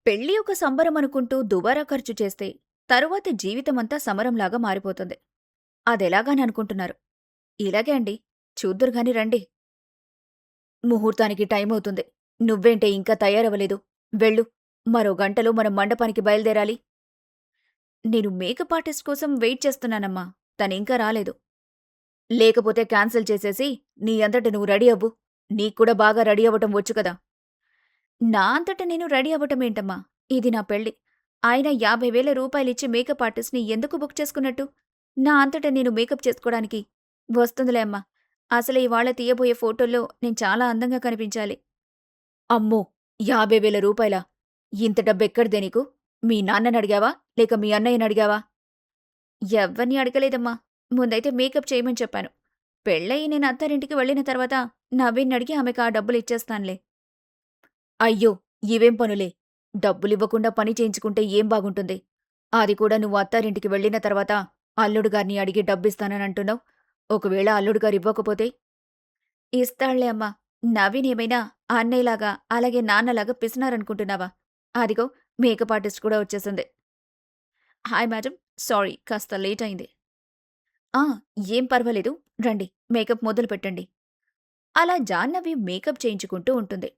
పెళ్లి ఒక సంబరం అనుకుంటూ దుబారా ఖర్చు చేస్తే తరువాత జీవితమంతా సమరంలాగా మారిపోతుంది. అదెలాగాని అనుకుంటున్నారు. ఇలాగే అండి. చూద్దురుగాని రండి. ముహూర్తానికి టైమవుతుంది. నువ్వేంటే ఇంకా తయారవ్వలేదు? వెళ్ళు. మరో గంటలో మనం మండపానికి బయలుదేరాలి. నేను మేకప్ ఆర్టిస్ట్ కోసం వెయిట్ చేస్తున్నానమ్మా. తనింకా రాలేదు. లేకపోతే క్యాన్సిల్ చేసేసి నీ అంతట నువ్వు రెడీ అవ్వు. నీక్కూడా బాగా రెడీ అవ్వటం వచ్చు కదా. నా అంతట నేను రెడీ అవ్వటమేంటమ్మా? ఇది నా పెళ్లి. ఆయన 50,000 రూపాయలిచ్చి మేకప్ ఆర్టిస్ట్‌ని ఎందుకు బుక్ చేసుకున్నట్టు? నా అంతట నేను మేకప్ చేసుకోడానికి. వస్తుందిలే అమ్మా. అసలే ఇవాళ తీయబోయే ఫోటోల్లో నేను చాలా అందంగా కనిపించాలి. అమ్మో! 50,000 రూపాయలా? ఇంత డబ్బెక్కడిదే నీకు? మీ నాన్ననడిగావా? లేక మీ అన్నయ్యనడిగావా? ఎవ్వరిని అడగలేదమ్మా. ముందైతే మేకప్ చేయమని చెప్పాను. పెళ్ళయి నేను అత్తారింటికి వెళ్ళిన తర్వాత నవీన్నడిగి ఆమెకు ఆ డబ్బులిచ్చేస్తానులే. అయ్యో! ఇవేం పనులే. డబ్బులివ్వకుండా పని చేయించుకుంటే ఏం బాగుంటుంది? అది కూడా నువ్వు అత్తారింటికి వెళ్ళిన తర్వాత అల్లుడుగారిని అడిగి డబ్బిస్తాననంటున్నావు. ఒకవేళ అల్లుడుగారివ్వకపోతే? ఇస్తాడులే అమ్మా. నవీన్ ఏమైనా అన్నయ్యలాగా అలాగే నాన్నలాగా పిసినారనుకుంటున్నావా? అదిగో మేకప్ ఆర్టిస్ట్ కూడా వచ్చేసింది. Hi madam. సారీ కాస్త లేట్ అయింది. ఆ! ఏం పర్వాలేదు. రండి మేకప్ మొదలు పెట్టండి. అలా జాహ్నవి మేకప్ చేయించుకుంటూ ఉంటుంది.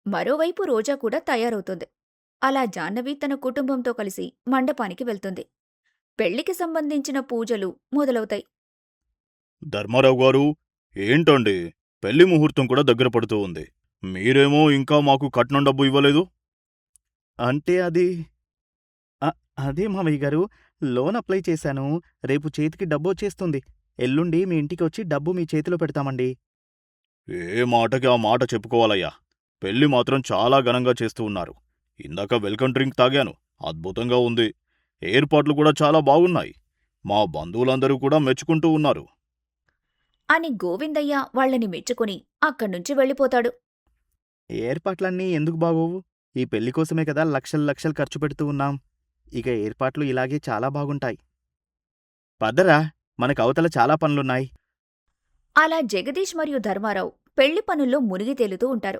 మరోవైపు రోజా కూడా తయారవుతుంది. అలా జాహ్నవి తన కుటుంబంతో కలిసి మండపానికి వెళ్తుంది. పెళ్లికి సంబంధించిన పూజలు మొదలవుతాయి. ధర్మారావు గారు, ఏంటండి? పెళ్లి ముహూర్తం కూడా దగ్గర పడుతూ ఉంది. మీరేమో ఇంకా మాకు కట్నం డబ్బు ఇవ్వలేదు. అంటే అది అ అదే మావయ్య గారు. లోన్ అప్లై చేశాను. రేపు చేతికి డబ్బొచ్చేస్తుంది. ఎల్లుండి మీ ఇంటికొచ్చి డబ్బు మీ చేతిలో పెడతామండి. ఏ మాటకి ఆ మాట చెప్పుకోవాలయ్యా. పెళ్లి మాత్రం చాలా ఘనంగా చేస్తూ ఉన్నారు. ఇందాక వెల్కమ్ డ్రింక్ తాగాను. అద్భుతంగా ఉంది. ఏర్పాట్లు కూడా చాలా బాగున్నాయి. మా బంధువులందరూ కూడా మెచ్చుకుంటూ ఉన్నారు. అని గోవిందయ్య వాళ్ళని మెచ్చుకుని అక్కడ్నుంచి వెళ్ళిపోతాడు. ఏర్పాట్లన్నీ ఎందుకు బాగోవు? ఈ పెళ్లి కోసమే కదా లక్షలు లక్షలు ఖర్చు పెడుతూ ఉన్నాం. ఇక ఏర్పాట్లు ఇలాగే చాలా బాగుంటాయి. పదరా, మనకవతల చాలా పనులున్నాయి. అలా జగదీష్ మరియు ధర్మారావు పెళ్లి పనుల్లో మునిగి తేలుతూ ఉంటారు.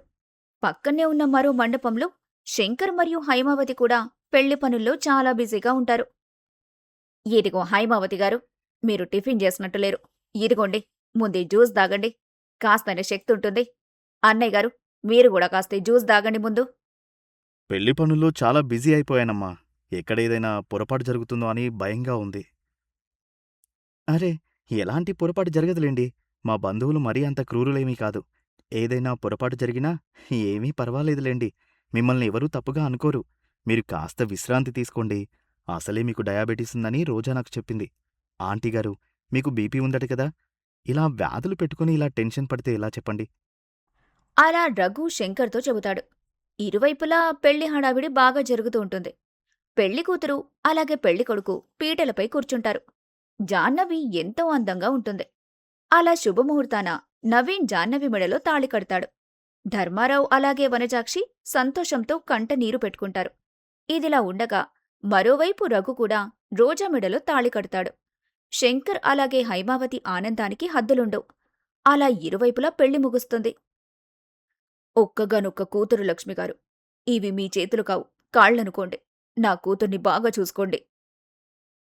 పక్కనే ఉన్న మరో మండపంలో శంకర్ మరియు హైమావతి కూడా పెళ్లి పనుల్లో చాలా బిజీగా ఉంటారు. ఇదిగో హైమావతి గారు, మీరు టిఫిన్ చేసినట్టు లేరు. ఇదిగోండి, ముందే జ్యూస్ దాగండి. కాస్తైనా శక్తి ఉంటుంది. అన్నయ్య గారు, మీరు కూడా కాస్త జ్యూస్ దాగండి ముందు. పెళ్లి పనుల్లో చాలా బిజీ అయిపోయానమ్మా. ఎక్కడేదైనా పొరపాటు జరుగుతుందో అని భయంగా ఉంది. అరే, ఎలాంటి పొరపాటు జరగదులేండి. మా బంధువులు మరీ అంత క్రూరులేమీ కాదు. ఏదైనా పొరపాటు జరిగినా ఏమీ పర్వాలేదులేండి. మిమ్మల్ని ఎవరూ తప్పుగా అనుకోరు. మీరు కాస్త విశ్రాంతి తీసుకోండి. అసలే మీకు డయాబెటీస్ ఉందని రోజా నాకు చెప్పింది. ఆంటీగారు, మీకు బీపీ ఉందట కదా? ఇలా వ్యాధులు పెట్టుకుని ఇలా టెన్షన్ పడితే ఎలా చెప్పండి? అలా రఘు శంకర్తో చెబుతాడు. ఇరువైపులా పెళ్లి హడావిడి బాగా జరుగుతూ ఉంటుంది. పెళ్లి కూతురు అలాగే పెళ్లి కొడుకు పీటలపై కూర్చుంటారు. జాహ్నవి ఎంతో అందంగా ఉంటుంది. అలా శుభముహూర్తాన నవీన్ జాహ్నవి మెడలో తాళి కడతాడు. ధర్మారావు అలాగే వనజాక్షి సంతోషంతో కంట నీరు పెట్టుకుంటారు. ఇదిలా ఉండగా మరోవైపు రఘు కూడా రోజా మెడలో తాళి కడతాడు. శంకర్ అలాగే హైమావతి ఆనందానికి హద్దులుండవు. అలా ఇరువైపులా పెళ్లి ముగుస్తుంది. ఒక్కగానొక్క కూతురు లక్ష్మిగారు. ఇవి మీ చేతులు కావు, కాళ్లనుకోండి. నా కూతుర్ని బాగా చూసుకోండి.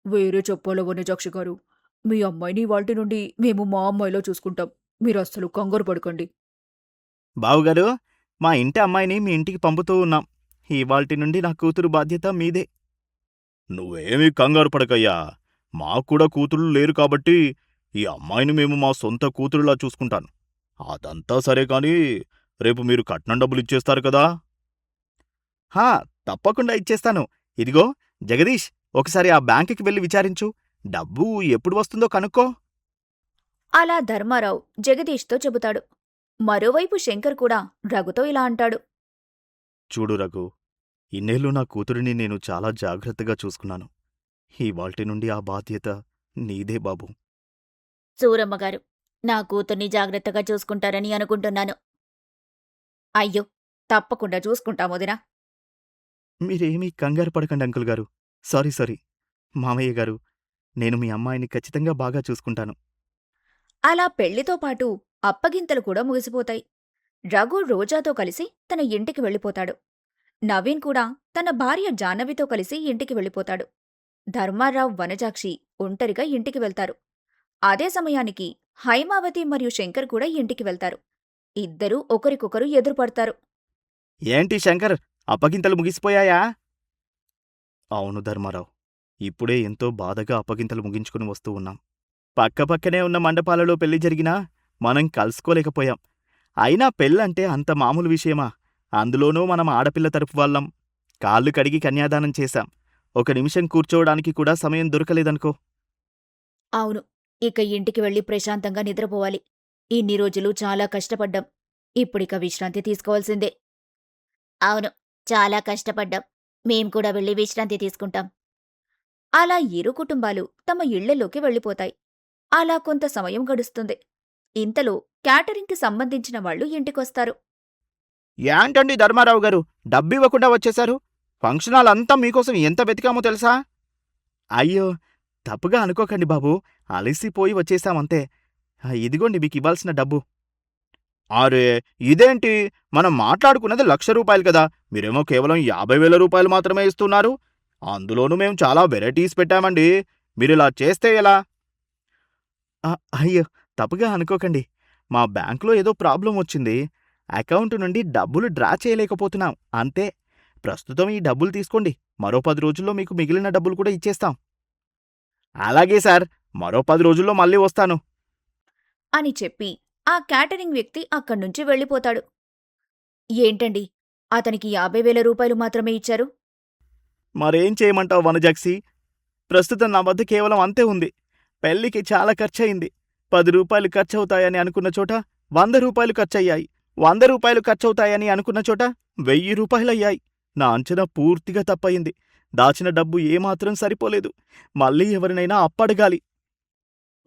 వేరే చెప్పాలో వనజాక్షి గారు. మీ అమ్మాయిని వాల్టి నుండి మేము మా అమ్మాయిలో చూసుకుంటాం. మీరస్సలు కంగారు పడకండి. బావుగారు, మా ఇంటి అమ్మాయిని మీ ఇంటికి పంపుతూ ఉన్నాం. ఇవాల్టి నుండి నా కూతురు బాధ్యత మీదే. నువ్వేమీ కంగారు పడకయ్యా. మాక్కూడా కూతుళ్ళు లేరు కాబట్టి ఈ అమ్మాయిని మేము మా సొంత కూతురులా చూసుకుంటాను. అదంతా సరే కాని, రేపు మీరు కట్నం డబ్బులిచ్చేస్తారు కదా? హా, తప్పకుండా ఇచ్చేస్తాను. ఇదిగో జగదీష్, ఒకసారి ఆ బ్యాంకుకి వెళ్ళి విచారించు. డబ్బు ఎప్పుడు వస్తుందో కనుక్కో. అలా ధర్మారావు జగదీష్తో చెబుతాడు. మరోవైపు శంకర్ కూడా రఘుతో ఇలా అంటాడు. చూడు రఘు, ఇన్నేళ్ళు నా కూతురిని నేను చాలా జాగ్రత్తగా చూసుకున్నాను. ఇవాల్టి నుండి ఆ బాధ్యత నీదే బాబూ. సూరమ్మగారు, నా కూతుర్ని జాగ్రత్తగా చూసుకుంటారని అనుకుంటున్నాను. అయ్యో, తప్పకుండా చూసుకుంటామొదినా. మీరేమీ కంగారు పడకండి అంకుల్ గారు. Sorry sorry. మామయ్య గారు, నేను మీ అమ్మాయిని ఖచ్చితంగా బాగా చూసుకుంటాను. అలా పెళ్లితో పాటు అప్పగింతలు కూడా ముగిసిపోతాయి. రఘు రోజాతో కలిసి తన ఇంటికి వెళ్ళిపోతాడు. నవీన్ కూడా తన భార్య జాహ్నవితో కలిసి ఇంటికి వెళ్ళిపోతాడు. ధర్మారావు, వనజాక్షి ఒంటరిగా ఇంటికి వెళ్తారు. అదే సమయానికి హైమావతి మరియు శంకర్ కూడా ఇంటికి వెళ్తారు. ఇద్దరూ ఒకరికొకరు ఎదురుపడతారు. ఏంటి శంకర్, అప్పగింతలు ముగిసిపోయాయా? అవును ధర్మారావు, ఇప్పుడే ఎంతో బాధగా అప్పగింతలు ముగించుకుని వస్తూ ఉన్నాం. పక్కపక్కనే ఉన్న మండపాలలో పెళ్లి జరిగినా మనం కలుసుకోలేకపోయాం. అయినా పెళ్ళంటే అంత మామూలు విషయమా? అందులోనూ మనం ఆడపిల్ల తరపు వాళ్ళం. కాళ్ళు కడిగి కన్యాదానం చేశాం. ఒక నిమిషం కూర్చోవడానికి కూడా సమయం దొరకలేదనుకో. అవును, ఇక ఇంటికి వెళ్లి ప్రశాంతంగా నిద్రపోవాలి. ఇన్ని రోజులు చాలా కష్టపడ్డాం. ఇప్పుడిక విశ్రాంతి తీసుకోవాల్సిందే. అవును, చాలా కష్టపడ్డాం. మేం కూడా వెళ్ళి విశ్రాంతి తీసుకుంటాం. అలా ఇరు కుటుంబాలు తమ ఇళ్లలోకి వెళ్ళిపోతాయి. అలా కొంత సమయం గడుస్తుంది. ఇంతలో క్యాటరింగ్కి సంబంధించిన వాళ్ళు ఇంటికొస్తారు. ఏంటండి ధర్మారావు గారు, డబ్బివ్వకుండా వచ్చేశారు? ఫంక్షన్ హాల్ అంతా మీకోసం ఎంత వెతికామో తెలుసా? అయ్యో, తప్పుగా అనుకోకండి బాబూ, అలసిపోయి వచ్చేశామంతే. ఇదిగోండి మీకివ్వాల్సిన డబ్బు. అరే, ఇదేంటి? మనం మాట్లాడుకున్నది ₹1,00,000 కదా, మీరేమో కేవలం 50,000 రూపాయలు మాత్రమే ఇస్తున్నారు. అందులోనూ మేము చాలా వెరైటీస్ పెట్టామండి. మీరిలా చేస్తే ఎలా? అయ్యో, తప్పుగా అనుకోకండి. మా బ్యాంకులో ఏదో ప్రాబ్లం వచ్చింది. అకౌంట్ నుండి డబ్బులు డ్రా చేయలేకపోతున్నాం అంతే. ప్రస్తుతం ఈ డబ్బులు తీసుకోండి. మరో 10 రోజుల్లో మీకు మిగిలిన డబ్బులు కూడా ఇచ్చేస్తాం. అలాగే సార్, మరో 10 రోజుల్లో మళ్ళీ వస్తాను అని చెప్పి ఆ క్యాటరింగ్ వ్యక్తి అక్కడ్నుంచి వెళ్ళిపోతాడు. ఏంటండి, అతనికి 50,000 రూపాయలు మాత్రమే ఇచ్చారు? మరేం చేయమంటావు వనజాక్షి? ప్రస్తుతం నా వద్ద కేవలం అంతే ఉంది. పెళ్లికి చాలా ఖర్చయింది. ₹10 ఖర్చవుతాయని అనుకున్న చోట ₹100 ఖర్చయ్యాయి. ₹100 ఖర్చవుతాయని అనుకున్న చోట ₹1,000 అయ్యాయి. నా అంచనా పూర్తిగా తప్పయింది. దాచిన డబ్బు ఏమాత్రం సరిపోలేదు. మళ్ళీ ఎవరినైనా అప్పడగాలి.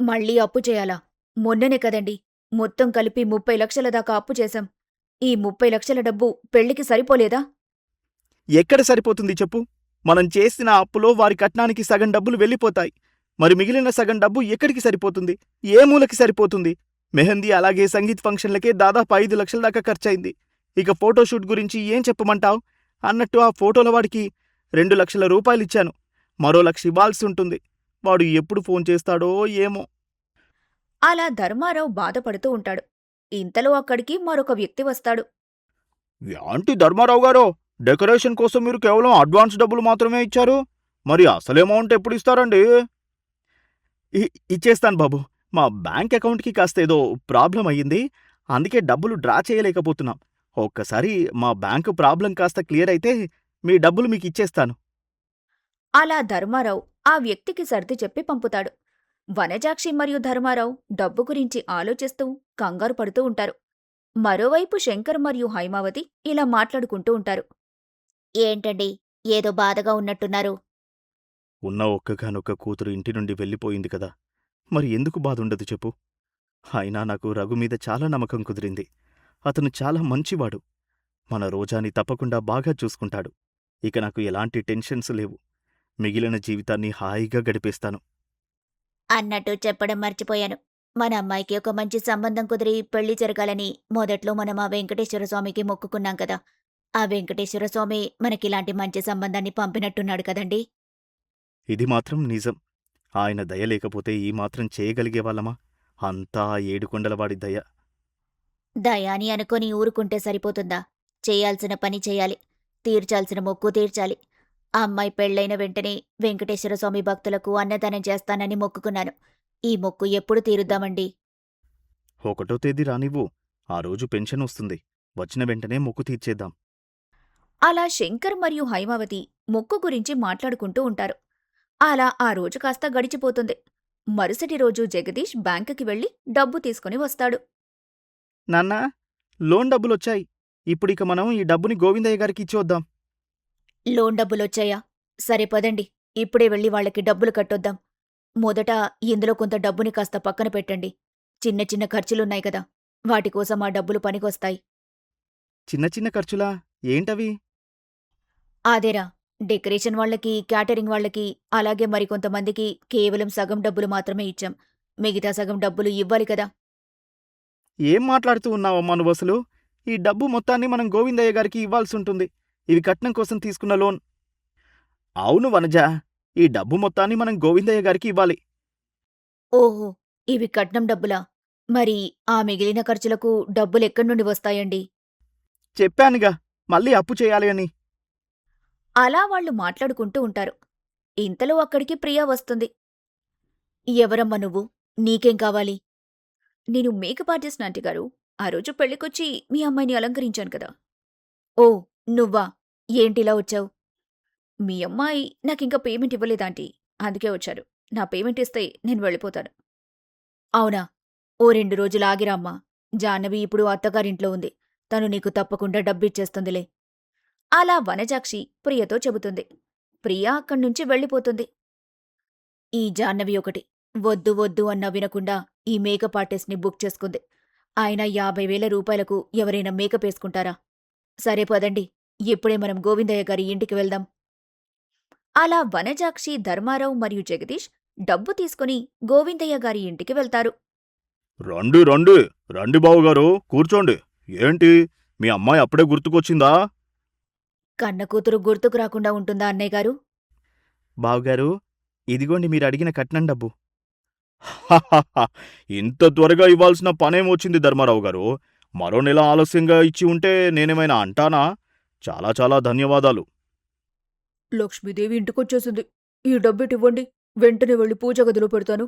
మళ్ళీ అప్పు చేయాలా? మొన్ననే కదండి మొత్తం కలిపి 30 లక్షల దాకా అప్పు చేశాం. ఈ 30 లక్షల డబ్బు పెళ్లికి సరిపోలేదా? ఎక్కడ సరిపోతుంది చెప్పు? మనం చేసిన అప్పులో వారి కట్నానికి సగం డబ్బులు వెళ్ళిపోతాయి. మరి మిగిలిన సగం డబ్బు ఎక్కడికి సరిపోతుంది? ఏ మూలకి సరిపోతుంది? మెహందీ అలాగే సంగీత్ ఫంక్షన్లకే దాదాపు 5 లక్షల దాకా ఖర్చయింది. ఇక ఫోటోషూట్ గురించి ఏం చెప్పమంటావ్? అన్నట్టు ఆ ఫోటోల వాడికి 2 లక్షల రూపాయలిచ్చాను. మరో 1,00,000 ఇవ్వాల్సి ఉంటుంది. వాడు ఎప్పుడు ఫోన్ చేస్తాడో ఏమో. అలా ధర్మారావు బాధపడుతూ ఉంటాడు. ఇంతలో అక్కడికి మరొక వ్యక్తి వస్తాడు. యాంటి ధర్మారావు గారు, డెకరేషన్ కోసం మీరు కేవలం అడ్వాన్స్ డబ్బులు మాత్రమే ఇచ్చారు. మరి అసలు అమౌంట్ ఎప్పుడు ఇస్తారండి? ఇచ్చేస్తాను బాబు. మా బ్యాంక్ అకౌంట్కి కాస్త ఏదో ప్రాబ్లం అయ్యింది. అందుకే డబ్బులు డ్రా చేయలేకపోతున్నాం. ఒక్కసారి మా బ్యాంకు ప్రాబ్లం కాస్త క్లియర్ అయితే మీ డబ్బులు మీకు ఇచ్చేస్తాను. అలా ధర్మారావు ఆ వ్యక్తికి సర్ది చెప్పి పంపుతాడు. వనజాక్షి మరియు ధర్మారావు డబ్బు గురించి ఆలోచిస్తూ కంగారు పడుతూ ఉంటారు. మరోవైపు శంకర్ మరియు హైమావతి ఇలా మాట్లాడుకుంటూ ఉంటారు. ఏంటండి, ఏదో బాధగా ఉన్నట్టున్నారు? ఉన్న ఒక్కగానొక్క కూతురు ఇంటి నుండి వెళ్ళిపోయింది కదా, మరి ఎందుకు బాధుండదు చెప్పు? అయినా నాకు రఘు మీద చాలా నమ్మకం కుదిరింది. అతను చాలా మంచివాడు. మన రోజాని తప్పకుండా బాగా చూసుకుంటాడు. ఇక నాకు ఎలాంటి టెన్షన్స్ లేవు. మిగిలిన జీవితాన్ని హాయిగా గడిపేస్తాను. అన్నట్టు చెప్పడం మర్చిపోయాను. మన అమ్మాయికి ఒక మంచి సంబంధం కుదిరి పెళ్లి జరగాలని మొదట్లో మనం ఆ వెంకటేశ్వర స్వామికి మొక్కుకున్నాం కదా. ఆ వెంకటేశ్వర స్వామి మనకిలాంటి మంచి సంబంధాన్ని పంపినట్టున్నాడు కదండీ. ఇది మాత్రం నిజం. ఆయన దయ లేకపోతే ఈ మాత్రం చేయగలిగేవాళ్ళమా? అంతా ఆ ఏడుకొండలవాడి దయ. దయాని అనుకొని ఊరుకుంటే సరిపోతుందా? చేయాల్సిన పని చేయాలి. తీర్చాల్సిన మొక్కు తీర్చాలి. ఆ అమ్మాయి పెళ్లైన వెంటనే వెంకటేశ్వర స్వామి భక్తులకు అన్నదానం చేస్తానని మొక్కుకున్నాను. ఈ మొక్కు ఎప్పుడు తీరుద్దామండి? 1వ తేదీ రానివ్వు. ఆ రోజు పెన్షన్ వస్తుంది. వచ్చిన వెంటనే మొక్కు తీర్చేద్దాం. అలా శంకర్ మరియు హైమావతి మొక్కు గురించి మాట్లాడుకుంటూ ఉంటారు. అలా ఆ రోజు కాస్త గడిచిపోతుంది. మరుసటి రోజు జగదీష్ బ్యాంకుకి వెళ్లి డబ్బు తీసుకుని వస్తాడు. నాన్నా, లోన్ డబ్బులొచ్చాయి. ఇప్పుడిక మనం ఈ డబ్బుని గోవిందయ్య గారికి ఇచ్చొద్దాం. లోన్ డబ్బులొచ్చాయా? సరే పదండి, ఇప్పుడే వెళ్లి వాళ్ళకి డబ్బులు కట్టొద్దాం. మొదట ఇందులో కొంత డబ్బుని కాస్త పక్కన పెట్టండి. చిన్న చిన్న ఖర్చులున్నాయి కదా, వాటికోసం ఆ డబ్బులు పనికొస్తాయి. చిన్న చిన్న ఖర్చులా? ఏంటవి? అదేరా, డెకరేషన్ వాళ్ళకి, క్యాటరింగ్ వాళ్ళకి, అలాగే మరికొంతమందికి కేవలం సగం డబ్బులు మాత్రమే ఇచ్చాం. మిగతా సగం డబ్బులు ఇవ్వాలి కదా. ఏం మాట్లాడుతూ ఉన్నావమ్మా నువ్వసలు? ఈ డబ్బు మొత్తాన్ని మనం గోవిందయ్య గారికి ఇవ్వాల్సుంటుంది. ఇవి కట్నం కోసం తీసుకున్న లోన్. అవును వనజ, ఈ డబ్బు మొత్తాన్ని మనం గోవిందయ్య గారికి ఇవ్వాలి. ఓహో! ఇవి కట్నం డబ్బులా? మరి ఆ మిగిలిన ఖర్చులకు డబ్బులెక్కడి నుండి వస్తాయండి? చెప్పానుగా, మళ్ళీ అప్పు చేయాలి అని. అలా వాళ్ళు మాట్లాడుకుంటూ ఉంటారు. ఇంతలో అక్కడికి ప్రియా వస్తుంది. ఎవరమ్మా నువ్వు? నీకేం కావాలి? నేను మేకప్ ఆర్టిస్ట్ ఆంటీగారు. ఆ రోజు పెళ్ళికొచ్చి మీ అమ్మాయిని అలంకరించాను కదా. ఓ, నువ్వా? ఏంటిలా వచ్చావు? మీ అమ్మాయి నాకింక పేమెంట్ ఇవ్వలేదాంటీ. అందుకే వచ్చాను. నా పేమెంట్ ఇస్తే నేను వెళ్ళిపోతాను. అవునా? ఓ 2 రోజులు ఆగిరా అమ్మా. జాహ్నవి ఇప్పుడు అత్తగారింట్లో ఉంది. తను నీకు తప్పకుండా డబ్బిచ్చేస్తుందిలే. అలా వనజాక్షి ప్రియతో చెబుతుంది. ప్రియ అక్కడ్నుంచి వెళ్ళిపోతుంది. ఈ జాహ్నవి ఒకటి. వద్దు వద్దు అన్నా వినకుండా ఈ మేకప్ ఆర్టిస్ట్ని బుక్ చేసుకుంది. ఆయన 50,000 రూపాయలకు ఎవరైనా మేకప్ వేసుకుంటారా? సరే పదండి, ఇప్పుడే మనం గోవిందయ్య గారి ఇంటికి వెళ్దాం. అలా వనజాక్షి, ధర్మారావు మరియు జగదీష్ డబ్బు తీసుకుని గోవిందయ్య గారి ఇంటికి వెళ్తారు. రండి రండి, రండి బావుగారు, కూర్చోండి. ఏంటి, మీ అమ్మాయి అప్పుడే గుర్తుకొచ్చిందా? కన్న కూతురు గుర్తుకు రాకుండా ఉంటుందా అన్నయ్యగారు? బావగారు, ఇదిగోండి మీరు అడిగిన కట్నం డబ్బు. హహహ, ఇంత త్వరగా ఇవ్వాల్సిన పనేమొచ్చింది ధర్మారావు గారు? మరో నెల ఆలస్యంగా ఇచ్చి ఉంటే నేనేమైనా అంటానా? చాలా చాలా ధన్యవాదాలు. లక్ష్మీదేవి ఇంటికొచ్చేసింది. ఈ డబ్బిటివ్వండి. వెంటనే వెళ్ళి పూజ గదిలో పెడతాను.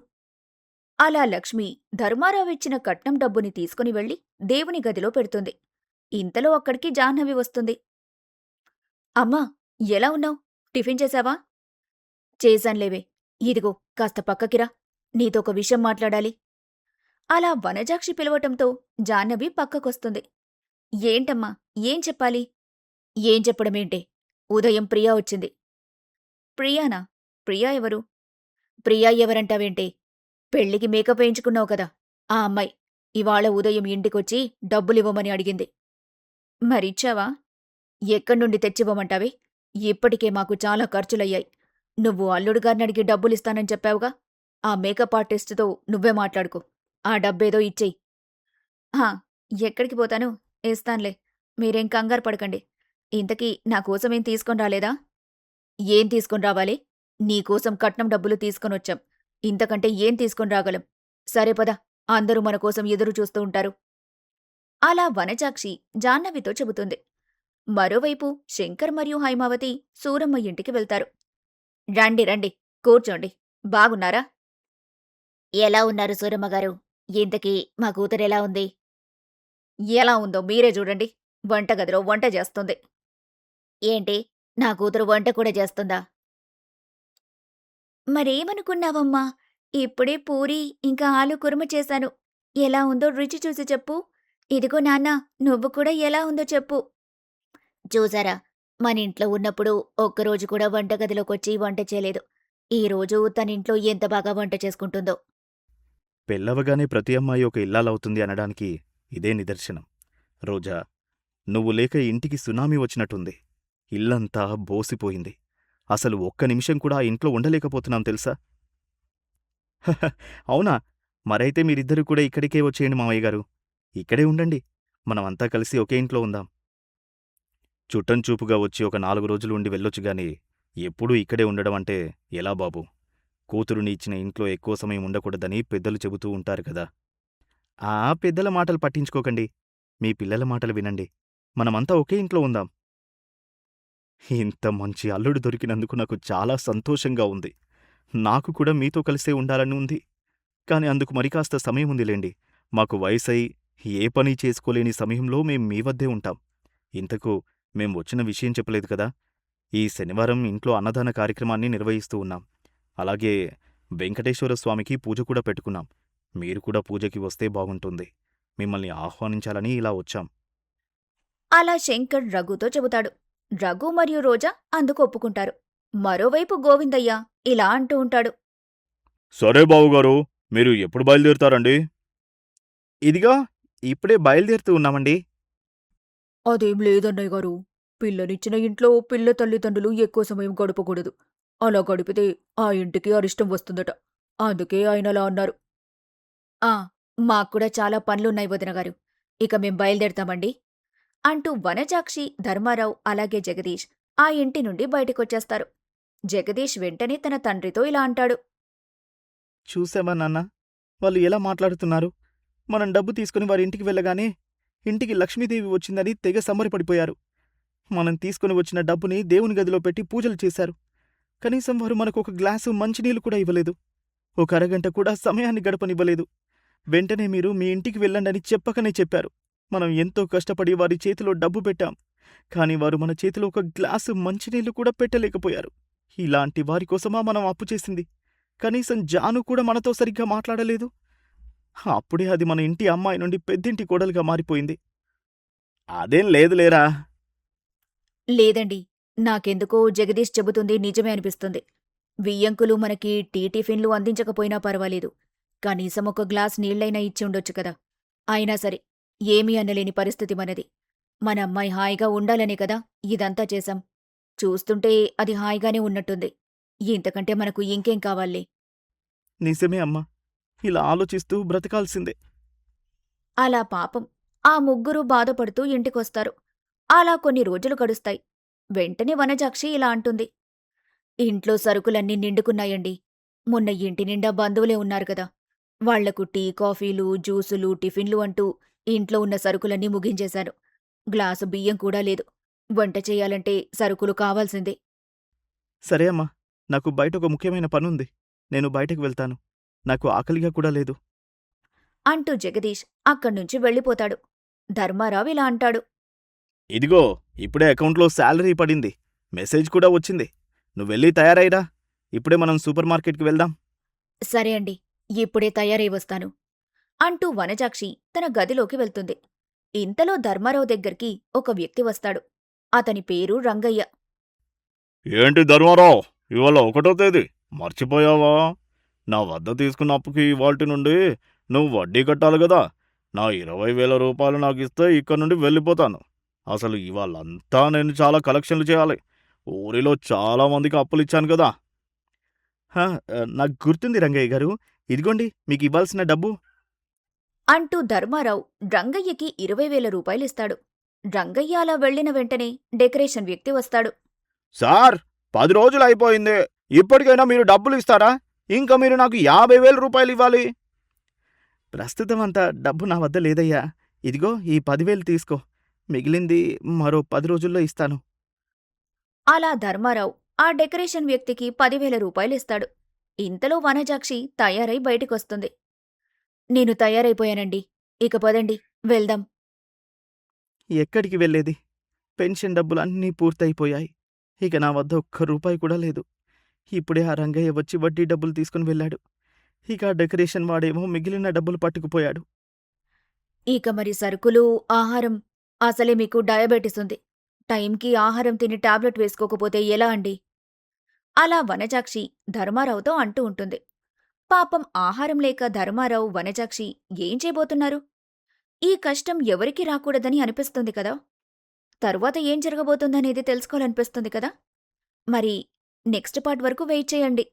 అలా లక్ష్మి ధర్మారావిచ్చిన కట్నం డబ్బుని తీసుకుని వెళ్లి దేవుని గదిలో పెడుతుంది. ఇంతలో అక్కడికి జాహ్నవి వస్తుంది. అమ్మా, ఎలా ఉన్నావ్? టిఫిన్ చేశావా? చేశాన్లేవే. ఇదిగో కాస్త పక్కకిరా. నీతోక విషయం మాట్లాడాలి. అలా వనజాక్షి పిలవటంతో జాహ్నవి పక్కకొస్తుంది. ఏంటమ్మా, ఏం చెప్పాలి? ఏం చెప్పడమేంటే? ఉదయం ప్రియా వచ్చింది. ప్రియానా? ప్రియా ఎవరు? ప్రియా ఎవరంటావేంటే? పెళ్లికి మేకప్ వేయించుకున్నావు కదా, ఆ అమ్మాయి. ఇవాళ ఉదయం ఇంటికొచ్చి డబ్బులివ్వమని అడిగింది. మరిచ్చావా? ఎక్కడ్నుండి తెచ్చివ్వమంటావే? ఇప్పటికే మాకు చాలా ఖర్చులయ్యాయి. నువ్వు అల్లుడుగారినడిగి డబ్బులిస్తానని చెప్పావుగా. ఆ మేకప్ ఆర్టిస్టుతో నువ్వే మాట్లాడుకో. ఆ డబ్బేదో ఇచ్చెయ్. హా, ఎక్కడికి పోతాను? ఇస్తాన్లే. మీరేం కంగారు పడకండి. ఇంతకీ నాకోసమేం తీసుకొని రాలేదా? ఏం తీసుకొని రావాలి? నీకోసం కట్నం డబ్బులు తీసుకొనొచ్చాం. ఇంతకంటే ఏం తీసుకొని రాగలం? సరే పద, అందరూ మనకోసం ఎదురు చూస్తూ ఉంటారు. అలా వనజాక్షి జాహ్నవితో చెబుతుంది. మరోవైపు శంకర్ మరియు హైమావతి సూరమ్మ ఇంటికి వెళ్తారు. రండి రండి, కూర్చోండి. బాగున్నారా? ఎలా ఉన్నారు సూరమ్మగారు? ఇంతకీ మా కూతురెలా ఉంది? ఎలా ఉందో మీరే చూడండి. వంటగదిలో వంట చేస్తుంది. ఏంటి, నా కూతురు వంట కూడా చేస్తుందా? మరేమనుకున్నావమ్మా? ఇప్పుడే పూరి ఇంకా ఆలు కుర్మ చేశాను. ఎలా ఉందో రుచి చూసి చెప్పు. ఇదిగో నాన్నా, నువ్వు కూడా ఎలా ఉందో చెప్పు. చూసారా, మనింట్లో ఉన్నప్పుడు ఒక్కరోజు కూడా వంటగదిలోకొచ్చి వంట చేయలేదు. ఈరోజు తనింట్లో ఎంత బాగా వంట చేసుకుంటుందో. పెళ్ళవగానే ప్రతి అమ్మాయి ఒక ఇల్లాలవుతుంది అనడానికి ఇదే నిదర్శనం. రోజా, నువ్వు లేక ఇంటికి సునామీ వచ్చినట్టుంది. ఇల్లంతా బోసిపోయింది. అసలు ఒక్క నిమిషం కూడా ఆ ఇంట్లో ఉండలేకపోతున్నాం తెలుసా? హహ, అవునా? మరైతే మీరిద్దరూ కూడా ఇక్కడికే వచ్చేయండి మావయ్యగారు. ఇక్కడే ఉండండి. మనమంతా కలిసి ఒకే ఇంట్లో ఉందాం. చుట్టంచూపుగా వచ్చి ఒక 4 రోజులు ఉండి వెళ్ళొచ్చుగాని ఎప్పుడూ ఇక్కడే ఉండడం అంటే ఎలా బాబూ? కూతురుని ఇచ్చిన ఇంట్లో ఎక్కువ సమయం ఉండకూడదని పెద్దలు చెబుతూ ఉంటారు కదా. ఆ పెద్దల మాటలు పట్టించుకోకండి. మీ పిల్లల మాటలు వినండి. మనమంతా ఒకే ఇంట్లో ఉందాం. ఇంత మంచి అల్లుడు దొరికినందుకు నాకు చాలా సంతోషంగా ఉంది. నాకు కూడా మీతో కలిసే ఉండాలని ఉంది. కాని అందుకు మరికాస్త సమయం ఉందిలేండి. మాకు వయసై ఏ పనీ చేసుకోలేని సమయంలో మేం మీ వద్దే ఉంటాం. ఇంతకు మేం వచ్చిన విషయం చెప్పలేదు కదా. ఈ శనివారం ఇంట్లో అన్నదాన కార్యక్రమాన్ని నిర్వహిస్తూ ఉన్నాం. అలాగే వెంకటేశ్వర స్వామికి పూజ కూడా పెట్టుకున్నాం. మీరు కూడా పూజకి వస్తే బాగుంటుంది. మిమ్మల్ని ఆహ్వానించాలని ఇలా వచ్చాం. అలా శంకర్ రఘుతో చెబుతాడు. రఘు మరియు రోజా అందుకు ఒప్పుకుంటారు. మరోవైపు గోవిందయ్య ఇలా అంటూ ఉంటాడు. సరే బావుగారు, మీరు ఎప్పుడు బయలుదేరుతారండి? ఇదిగో ఇప్పుడే బయలుదేరుతూ ఉన్నామండి. అదేం లేదన్నయ్య గారు. పిల్లనిచ్చిన ఇంట్లో పిల్ల తల్లిదండ్రులు ఎక్కువ సమయం గడపకూడదు. అలా గడిపితే ఆ ఇంటికి అరిష్టం వస్తుందట. అందుకే ఆయన అలా అన్నారు. ఆ, మాక్కూడా చాలా పనులున్నాయి వదినగారు. ఇక మేం బయలుదేరతామండి. అంటూ వనజాక్షి, ధర్మారావు అలాగే జగదీష్ ఆ ఇంటి నుండి బయటికొచ్చేస్తారు. జగదీష్ వెంటనే తన తండ్రితో ఇలా అంటాడు. చూసావా నాన్నా, వాళ్ళు ఎలా మాట్లాడుతున్నారు? మనం డబ్బు తీసుకుని వారి ఇంటికి వెళ్ళగానే ఇంటికి లక్ష్మీదేవి వచ్చిందని తెగ సంబరపడిపోయారు. మనం తీసుకుని వచ్చిన డబ్బుని దేవుని గదిలో పెట్టి పూజలు చేశారు. కనీసం వారు మనకు ఒక గ్లాసు మంచినీళ్ళు కూడా ఇవ్వలేదు. ఒక అరగంట కూడా సమయాన్ని గడపనివ్వలేదు. వెంటనే మీరు మీ ఇంటికి వెళ్ళండని చెప్పకనే చెప్పారు. మనం ఎంతో కష్టపడి వారి చేతిలో డబ్బు పెట్టాం. కాని వారు మన చేతిలో ఒక గ్లాసు మంచినీళ్లు కూడా పెట్టలేకపోయారు. ఇలాంటి వారి కోసమా మనం అప్పు చేసింది? కనీసం జాను కూడా మనతో సరిగ్గా మాట్లాడలేదు. అప్పుడే అది మన ఇంటి అమ్మాయి నుండి పెద్దింటి కోడలుగా మారిపోయింది. అదేం లేదులేరా. లేదండి, నాకెందుకో జగదీష్ చెబుతుంది నిజమే అనిపిస్తుంది. వియ్యంకులు మనకి టిఫిన్లు అందించకపోయినా పర్వాలేదు, కనీసం ఒక గ్లాస్ నీళ్లైనా ఇచ్చి ఉండొచ్చు కదా. అయినా సరే, ఏమీ అనలేని పరిస్థితి మనది. మన అమ్మాయి హాయిగా ఉండాలనే కదా ఇదంతా చేశాం. చూస్తుంటే అది హాయిగానే ఉన్నట్టుంది. ఇంతకంటే మనకు ఇంకేం కావాలే. నిజమే అమ్మా, ఇలా ఆలోచిస్తూ బ్రతకాల్సిందే. అలా పాపం ఆ ముగ్గురూ బాధపడుతూ ఇంటికొస్తారు. అలా కొన్ని రోజులు గడుస్తాయి. వెంటనే వనజాక్షి ఇలా అంటుంది. ఇంట్లో సరుకులన్నీ నిండుకున్నాయండి. మొన్న ఇంటి నిండా బంధువులే ఉన్నారు కదా. వాళ్లకు టీ, కాఫీలు, జ్యూసులు, టిఫిన్లు అంటూ ఇంట్లో ఉన్న సరుకులన్నీ ముగించేశాను. గ్లాసు బియ్యం కూడా లేదు. వంట చెయ్యాలంటే సరుకులు కావాల్సిందే. సరే అమ్మా, నాకు బయట ఒక ముఖ్యమైన పనుంది. నేను బయటకు వెళ్తాను. నాకు ఆకలిగా కూడా లేదు. అంటూ జగదీష్ అక్కడ్నుంచి వెళ్ళిపోతాడు. ధర్మారావు ఇలా అంటాడు. ఇదిగో, ఇప్పుడే అకౌంట్లో శాలరీ పడింది. మెసేజ్ కూడా వచ్చింది. నువ్వెళ్ళి తయారైరా. ఇప్పుడే మనం సూపర్ మార్కెట్కి వెళ్దాం. సరే అండి, ఇప్పుడే తయారై వస్తాను. అంటూ వనజాక్షి తన గదిలోకి వెళ్తుంది. ఇంతలో ధర్మారావు దగ్గరికి ఒక వ్యక్తి వస్తాడు. అతని పేరు రంగయ్య. ఏంటి ధర్మారావు, ఇవాళ 1వ తేదీ మర్చిపోయావా? నా వద్ద తీసుకున్న అప్పుకి ఇవాల్టి నుండి నువ్వు వడ్డీ కట్టాలి కదా. నా 20,000 రూపాయలు నాకిస్తే ఇక్కడి నుండి వెళ్ళిపోతాను. అసలు ఇవాళంతా నేను చాలా కలెక్షన్లు చేయాలి. ఊరిలో చాలా మందికి అప్పులిచ్చాను కదా. నాకు గుర్తుంది రంగయ్య గారు. ఇదిగోండి మీకు ఇవ్వాల్సిన డబ్బు. అంటూ ధర్మారావు రంగయ్యకి 20,000 రూపాయలిస్తాడు. రంగయ్య అలా వెళ్లిన వెంటనే డెకరేషన్ వ్యక్తి వస్తాడు. సార్, 10 రోజులు అయిపోయింది. ఇప్పటికైనా మీరు డబ్బులు ఇస్తారా? ఇంకా మీరు నాకు 50,000 రూపాయలు ఇవ్వాలి. ప్రస్తుతం అంత డబ్బు నా వద్ద లేదయ్యా. ఇదిగో ఈ 10,000 తీసుకో. మిగిలింది మరో 10 రోజుల్లో ఇస్తాను. అలా ధర్మారావు ఆ డెకరేషన్ వ్యక్తికి 10,000 రూపాయలిస్తాడు. ఇంతలో వనజాక్షి తయారై బయటికొస్తుంది. నేను తయారైపోయానండి. ఇక పదండి, వెళ్దాం. ఎక్కడికి వెళ్ళేది? పెన్షన్ డబ్బులన్నీ పూర్తయిపోయాయి. ఇక నా వద్ద ఒక్క రూపాయి కూడా లేదు. ఇప్పుడే ఆ రంగయ్య వచ్చి వడ్డీ డబ్బులు తీసుకుని వెళ్ళాడు. ఇక ఆ డెకరేషన్ వాడేమో మిగిలిన డబ్బులు పట్టుకుపోయాడు. ఇక మరి సరుకులు, ఆహారం. అసలే మీకు డయాబెటిస్ ఉంది. టైంకి ఆహారం తిని టాబ్లెట్ వేసుకోకపోతే ఎలా అండి? అలా వనజాక్షి ధర్మారావుతో అంటూ ఉంటుంది. పాపం ఆహారం లేక ధర్మారావు, వనజాక్షి ఏం చేయబోతున్నారు? ఈ కష్టం ఎవరికీ రాకూడదని అనిపిస్తుంది కదా. తరువాత ఏం జరగబోతుందనేది తెలుసుకోవాలనిపిస్తుంది కదా. మరి నెక్స్ట్ పార్ట్ వరకు వెయిట్ చేయండి.